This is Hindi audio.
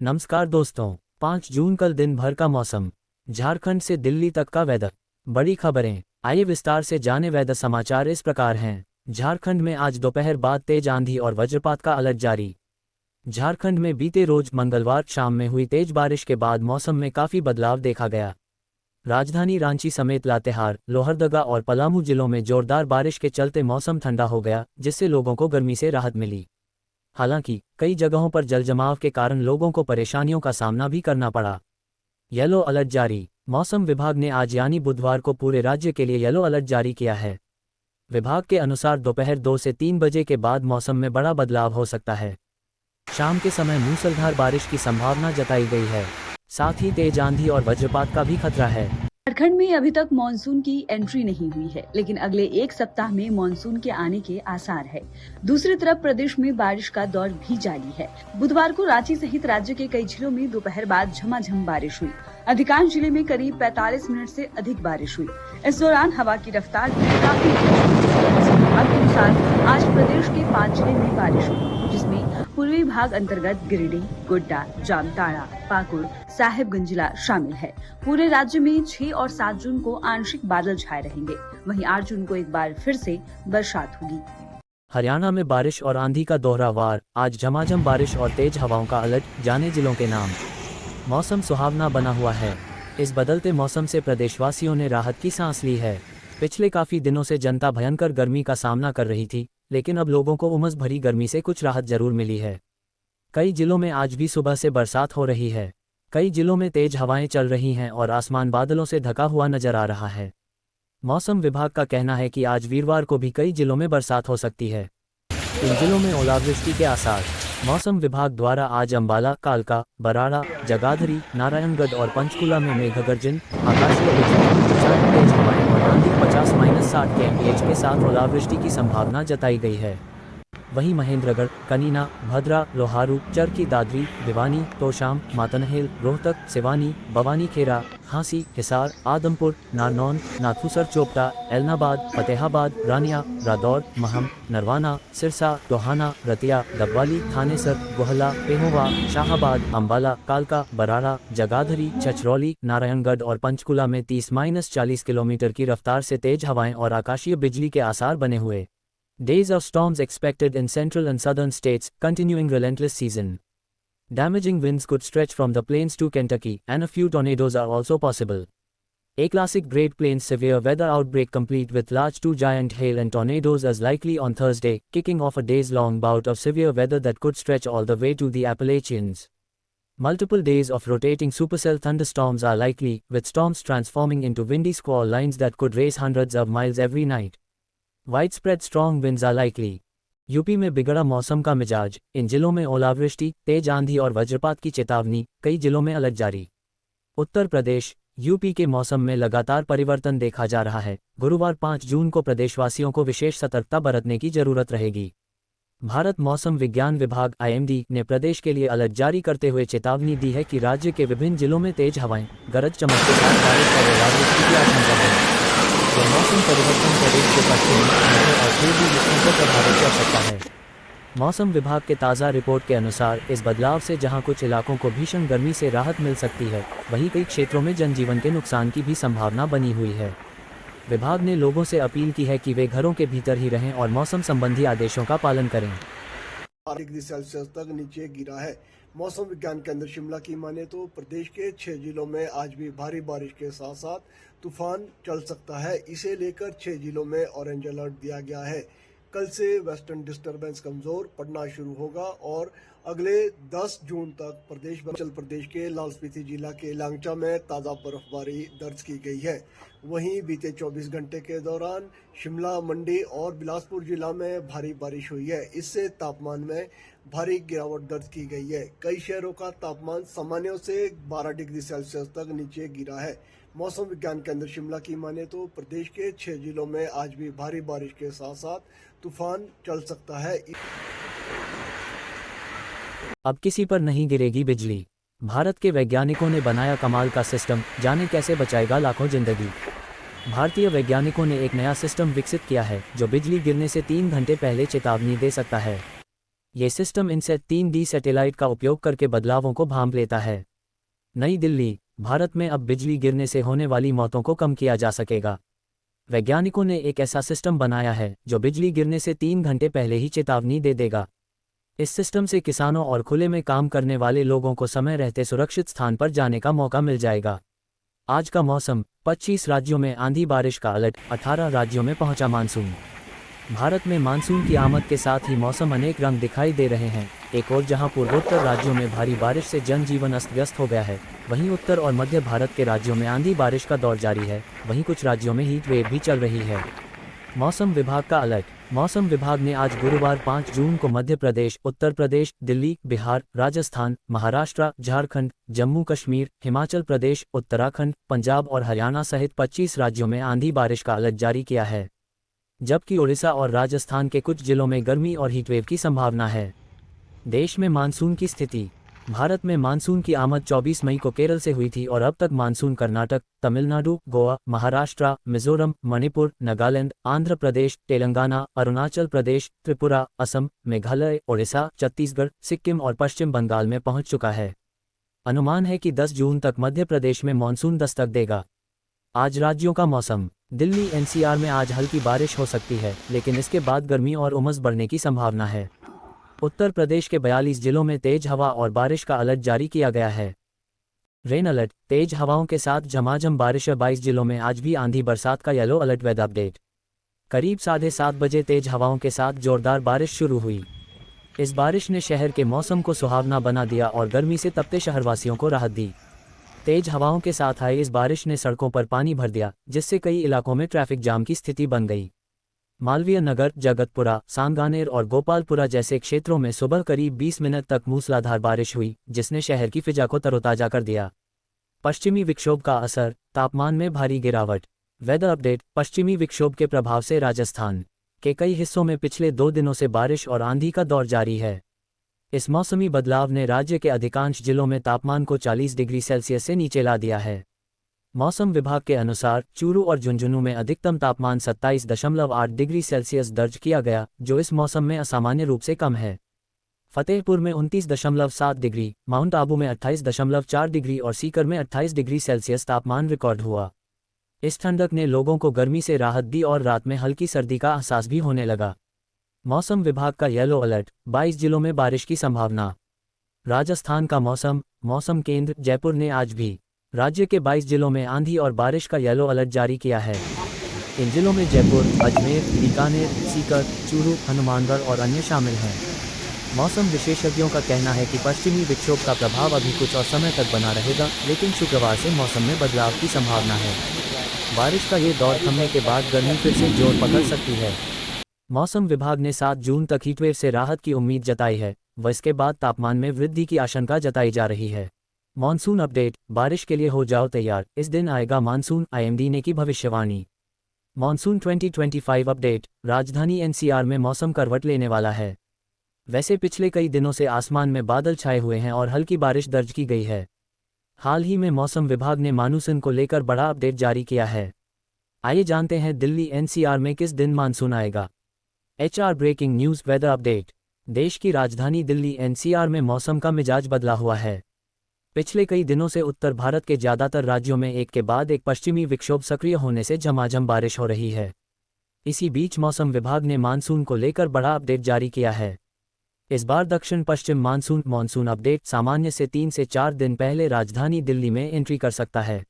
नमस्कार दोस्तों। 5 जून कल दिन भर का मौसम, झारखंड से दिल्ली तक का वेदर। बड़ी खबरें, आइए विस्तार से जाने। वेदर समाचार इस प्रकार हैं। झारखंड में आज दोपहर बाद तेज आंधी और वज्रपात का अलर्ट जारी। झारखंड में बीते रोज मंगलवार शाम में हुई तेज बारिश के बाद मौसम में काफ़ी बदलाव देखा गया। राजधानी रांची समेत लातेहार, लोहरदगा और पलामू जिलों में जोरदार बारिश के चलते मौसम ठंडा हो गया, जिससे लोगों को गर्मी से राहत मिली। हालांकि कई जगहों पर जलजमाव के कारण लोगों को परेशानियों का सामना भी करना पड़ा। येलो अलर्ट जारी। मौसम विभाग ने आज यानी बुधवार को पूरे राज्य के लिए येलो अलर्ट जारी किया है। विभाग के अनुसार दोपहर 2 से 3 बजे के बाद मौसम में बड़ा बदलाव हो सकता है। शाम के समय मूसलाधार बारिश की संभावना जताई गई है। साथ ही तेज आंधी और वज्रपात का भी खतरा है। झारखंड में अभी तक मानसून की एंट्री नहीं हुई है, लेकिन अगले एक सप्ताह में मानसून के आने के आसार है। दूसरी तरफ प्रदेश में बारिश का दौर भी जारी है। बुधवार को रांची सहित राज्य के कई जिलों में दोपहर बाद झमाझम बारिश हुई। अधिकांश जिले में करीब 45 मिनट से अधिक बारिश हुई। इस दौरान हवा की रफ्तार भी काफी विभाग के अनुसार आज प्रदेश के 5 जिले में बारिश हुई, जिसमें पूर्वी भाग अंतर्गत गिरिडीह, गोड्डा, जामताड़ा, पाकुड़, साहेबगंज जिला शामिल है। पूरे राज्य में 6 और 7 जून को आंशिक बादल छाए रहेंगे। वहीं 8 जून को एक बार फिर से बरसात होगी। हरियाणा में बारिश और आंधी का दोहरावार। आज झमाझम बारिश और तेज हवाओं का अलर्ट, जाने जिलों के नाम। मौसम सुहावना बना हुआ है। इस बदलते मौसम से प्रदेशवासियों ने राहत की सांस ली है। पिछले काफ़ी दिनों से जनता भयंकर गर्मी का सामना कर रही थी, लेकिन अब लोगों को उमस भरी गर्मी से कुछ राहत जरूर मिली है। कई जिलों में आज भी सुबह से बरसात हो रही है। कई जिलों में तेज हवाएं चल रही हैं और आसमान बादलों से ढका हुआ नजर आ रहा है। मौसम विभाग का कहना है कि आज वीरवार को भी कई जिलों में बरसात हो सकती है। इन जिलों में ओलावृष्टि के आसार। मौसम विभाग द्वारा आज अंबाला, कालका, बराड़ा, जगाधरी, नारायणगढ़ और पंचकुला में मेघगर्जन, आकाशीय बिजली, तेज हवाएं और आंधी 50-60 kmph के साथ ओलावृष्टि की संभावना जताई गई है। वहीं महेंद्रगढ़, कनीना, भद्रा, लोहारू, चरखी दादरी, भिवानी, तोशाम, मातनहेल, रोहतक, सिवानी, बवानी खेरा, हांसी, हिसार, आदमपुर, नारनौन, नाथूसर चोपटा, एलनाबाद, फतेहाबाद, रानिया, रादौर, महम, नरवाना, सिरसा, टोहाना, रतिया, डबवाली, थानेसर, गोहला, पेहोवा, शाहाबाद, अंबाला, कालका, बराड़ा, जगाधरी, छछरौली, नारायणगढ़ और पंचकुला में 30-40 किलोमीटर की रफ्तार से तेज हवाएं और आकाशीय बिजली के आसार बने हुए। Days of storms expected in central and southern states, continuing relentless season. Damaging winds could stretch from the plains to Kentucky, and a few tornadoes are also possible. A classic Great Plains severe weather outbreak complete with large 2 giant hail and tornadoes is likely on Thursday, kicking off a days-long bout of severe weather that could stretch all the way to the Appalachians. Multiple days of rotating supercell thunderstorms are likely, with storms transforming into windy squall lines that could race hundreds of miles every night. Widespread strong winds are likely. UP में बिगड़ा मौसम का मिजाज। इन जिलों में ओलावृष्टि, तेज आंधी और वज्रपात की चेतावनी। कई जिलों में अलर्ट जारी। उत्तर प्रदेश, यूपी के मौसम में लगातार परिवर्तन देखा जा रहा है। गुरुवार 5 जून को प्रदेशवासियों को विशेष सतर्कता बरतने की जरूरत रहेगी। भारत मौसम विज्ञान विभाग (IMD) ने प्रदेश के लिए अलर्ट जारी करते हुए चेतावनी दी है कि राज्य के विभिन्न जिलों में तेज हवाएं, गरज चमक के साथ बारिश और ओलावृष्टि की आशंका है। मौसम परिवर्तन प्रदेश के पश्चिमी, मध्य और पूर्वी हिस्सों को प्रभावित कर सकता है। मौसम विभाग के ताज़ा रिपोर्ट के अनुसार इस बदलाव से जहां कुछ इलाकों को भीषण गर्मी से राहत मिल सकती है, वहीं कई क्षेत्रों में जनजीवन के नुकसान की भी संभावना बनी हुई है। विभाग ने लोगों से अपील की है कि वे घरों के भीतर ही रहें और मौसम संबंधी आदेशों का पालन करें। डिग्री सेल्सियस तक नीचे गिरा है। मौसम विज्ञान केंद्र शिमला की माने तो प्रदेश के 6 जिलों में आज भी भारी बारिश के साथ साथ तूफान चल सकता है। इसे लेकर 6 जिलों में ऑरेंज अलर्ट दिया गया है। कल से वेस्टर्न डिस्टर्बेंस कमजोर पड़ना शुरू होगा और अगले 10 जून तक हिमाचल प्रदेश के लाहौल स्पीति जिला के लांगचा में ताज़ा बर्फबारी दर्ज की गई है। वहीं बीते 24 घंटे के दौरान शिमला, मंडी और बिलासपुर जिला में भारी बारिश हुई है। इससे तापमान में भारी गिरावट दर्ज की गई है। कई शहरों का तापमान सामान्य से 12 डिग्री सेल्सियस तक नीचे गिरा है। मौसम विज्ञान केंद्र शिमला की माने तो प्रदेश के 6 जिलों में आज भी भारी बारिश के साथ साथ तूफान चल सकता है। अब किसी पर नहीं गिरेगी बिजली। भारत के वैज्ञानिकों ने बनाया कमाल का सिस्टम, जाने कैसे बचाएगा लाखों जिंदगी। भारतीय वैज्ञानिकों ने एक नया सिस्टम विकसित किया है जो बिजली गिरने से 3 घंटे पहले चेतावनी दे सकता है। ये सिस्टम इनसेट 3D सैटेलाइट का उपयोग करके बदलावों को भांप लेता है। नई दिल्ली, भारत में अब बिजली गिरने से होने वाली मौतों को कम किया जा सकेगा। वैज्ञानिकों ने एक ऐसा सिस्टम बनाया है जो बिजली गिरने से 3 घंटे पहले ही चेतावनी दे देगा। इस सिस्टम से किसानों और खुले में काम करने वाले लोगों को समय रहते सुरक्षित स्थान पर जाने का मौका मिल जाएगा। आज का मौसम, 25 राज्यों में आंधी बारिश का अलर्ट, 18 राज्यों में पहुंचा मानसून। भारत में मानसून की आमद के साथ ही मौसम अनेक रंग दिखाई दे रहे हैं। एक और जहां पूर्वोत्तर राज्यों में भारी बारिश से जनजीवन अस्त व्यस्त हो गया है, वहीं उत्तर और मध्य भारत के राज्यों में आंधी बारिश का दौर जारी है। वहीं कुछ राज्यों में हीट वेव भी चल रही है। मौसम विभाग का अलर्ट। मौसम विभाग ने आज गुरुवार 5 जून को मध्य प्रदेश, उत्तर प्रदेश, दिल्ली, बिहार, राजस्थान, महाराष्ट्र, झारखंड, जम्मू कश्मीर, हिमाचल प्रदेश, उत्तराखंड, पंजाब और हरियाणा सहित 25 राज्यों में आंधी बारिश का अलर्ट जारी किया है, जबकि ओडिशा और राजस्थान के कुछ जिलों में गर्मी और हीटवेव की संभावना है। देश में मानसून की स्थिति। भारत में मानसून की आमद 24 मई को केरल से हुई थी और अब तक मानसून कर्नाटक, तमिलनाडु, गोवा, महाराष्ट्र, मिजोरम, मणिपुर, नागालैंड, आंध्र प्रदेश, तेलंगाना, अरुणाचल प्रदेश, त्रिपुरा, असम, मेघालय, ओडिशा, छत्तीसगढ़, सिक्किम और पश्चिम बंगाल में पहुंच चुका है। अनुमान है कि 10 जून तक मध्य प्रदेश में मानसून दस्तक देगा। आज राज्यों का मौसम। दिल्ली एनसीआर में आज हल्की बारिश हो सकती है, लेकिन इसके बाद गर्मी और उमस बढ़ने की संभावना है। उत्तर प्रदेश के 42 जिलों में तेज हवा और बारिश का अलर्ट जारी किया गया है। Rain alert. तेज हवाओं के साथ झमाझम बारिश। 22 जिलों में आज भी आंधी बरसात का येलो अलर्ट। Weather update. करीब 7:30 बजे तेज हवाओं के साथ जोरदार बारिश शुरू हुई। इस बारिश ने शहर के मौसम को सुहावना बना दिया और गर्मी से तपते शहरवासियों को राहत दी। तेज हवाओं के साथ आई इस बारिश ने सड़कों पर पानी भर दिया, जिससे कई इलाकों में ट्रैफिक जाम की स्थिति बन गई। मालवीय नगर, जगतपुरा, सांगानेर और गोपालपुरा जैसे क्षेत्रों में सुबह करीब 20 मिनट तक मूसलाधार बारिश हुई, जिसने शहर की फिजा को तरोताजा कर दिया। पश्चिमी विक्षोभ का असर, तापमान में भारी गिरावट। Weather update. पश्चिमी विक्षोभ के प्रभाव से राजस्थान के कई हिस्सों में पिछले 2 दिनों से बारिश और आंधी का दौर जारी है। इस मौसमी बदलाव ने राज्य के अधिकांश जिलों में तापमान को 40 डिग्री सेल्सियस से नीचे ला दिया है। मौसम विभाग के अनुसार चूरू और झुंझुनू में अधिकतम तापमान 27.8 डिग्री सेल्सियस दर्ज किया गया, जो इस मौसम में असामान्य रूप से कम है। फतेहपुर में 29.7 डिग्री, माउंट आबू में 28.4 डिग्री और सीकर में 28 डिग्री सेल्सियस तापमान रिकॉर्ड हुआ। इस ठंडक ने लोगों को गर्मी से राहत दी और रात में हल्की सर्दी का एहसास भी होने लगा। मौसम विभाग का येलो अलर्ट। 22 जिलों में बारिश की संभावना। राजस्थान का मौसम केंद्र जयपुर ने आज भी राज्य के 22 जिलों में आंधी और बारिश का येलो अलर्ट जारी किया है। इन जिलों में जयपुर, अजमेर, बीकानेर, सीकर, चूरू, हनुमानगढ़ और अन्य शामिल हैं। मौसम विशेषज्ञों का कहना है कि पश्चिमी विक्षोभ का प्रभाव अभी कुछ और समय तक बना रहेगा, लेकिन शुक्रवार से मौसम में बदलाव की संभावना है। बारिश का ये दौर थमने के बाद गर्मी फिर से जोर पकड़ सकती है। मौसम विभाग ने 7 जून तक हीटवेव से राहत की उम्मीद जताई है, व इसके बाद तापमान में वृद्धि की आशंका जताई जा रही है। Monsoon update. बारिश के लिए हो जाओ तैयार, इस दिन आएगा मानसून, आईएमडी ने की भविष्यवाणी। Monsoon 2025 update. राजधानी एनसीआर में मौसम करवट लेने वाला है। वैसे पिछले कई दिनों से आसमान में बादल छाए हुए हैं और हल्की बारिश दर्ज की गई है। हाल ही में मौसम विभाग ने मानसून को लेकर बड़ा अपडेट जारी किया है। आइए जानते हैं दिल्ली एनसीआर में किस दिन मानसून आएगा। HR breaking news. Weather update. देश की राजधानी दिल्ली एनसीआर में मौसम का मिजाज बदला हुआ है। पिछले कई दिनों से उत्तर भारत के ज़्यादातर राज्यों में एक के बाद एक पश्चिमी विक्षोभ सक्रिय होने से झमाझम बारिश हो रही है। इसी बीच मौसम विभाग ने मानसून को लेकर बड़ा अपडेट जारी किया है। इस बार दक्षिण पश्चिम मानसून अपडेट सामान्य से 3 से 4 दिन पहले राजधानी दिल्ली में एंट्री कर सकता है।